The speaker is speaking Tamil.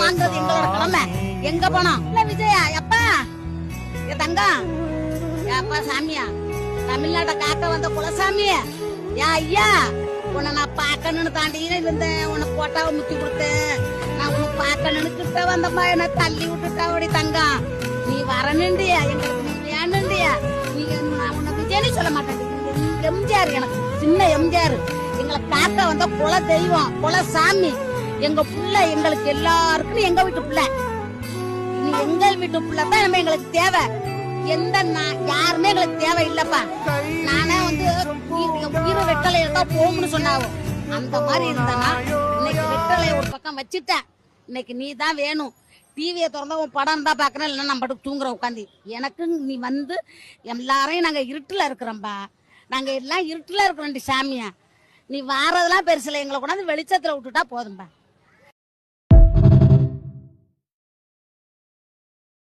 வாங்குறது எங்களோட கடமை. எங்க போனோம் இல்ல விஜயா எப்பா தங்கம் ஏப்பா சாமியா தமிழ்நாட்டை காக்க வந்த குலசாமிய யா ஐயா உன்னை நான் பாக்கணும்னு தாண்டி இருந்தேன். உனக்கு போட்டாவை முத்தி கொடுத்தேன். நான் உனக்கு பாக்கணும்னு கிட்ட வந்தம்மா என்ன தள்ளி விட்டுட்டா அப்படி தங்கம். நீ வரணுண்டியா எங்களுக்கு நீ வேணுண்டியா. நீங்க உன்னை விஜயனே சொல்ல மாட்டேன். எம்ஜிஆர் எனக்கு சின்ன எம்ஜிஆர். எங்களை காக்க வந்த குல தெய்வம் குலசாமி. எங்க புள்ள எங்களுக்கு எல்லாருக்கும் எங்க வீட்டு புள்ள. எங்கள் வீட்டு புள்ளதான் நம்ம எங்களுக்கு தேவை. எந்த யாருமே எங்களுக்கு தேவை இல்லப்பா. நானே வந்து உயிர் வெட்டலை தான் போகணும்னு சொன்னாவோ அந்த மாதிரி இருந்தானா இன்னைக்கு வெட்டலை ஒரு பக்கம் வச்சுட்டேன். இன்னைக்கு நீ தான் வேணும். டிவியை திறந்தா உன் படம் தான் பாக்குறேன். இல்லைன்னா நம்ம பாட்டுக்கு தூங்குறோம் உட்காந்து. எனக்கு நீ வந்து எல்லாரையும் நாங்க இருட்டுல இருக்கிறோம்பா. நாங்க எல்லாம் இருட்டுல இருக்கிறோம் சாமியா. நீ வாரதெல்லாம் பெருசுல எங்களை கொண்டாந்து வெளிச்சத்துல விட்டுட்டா போதும்பா.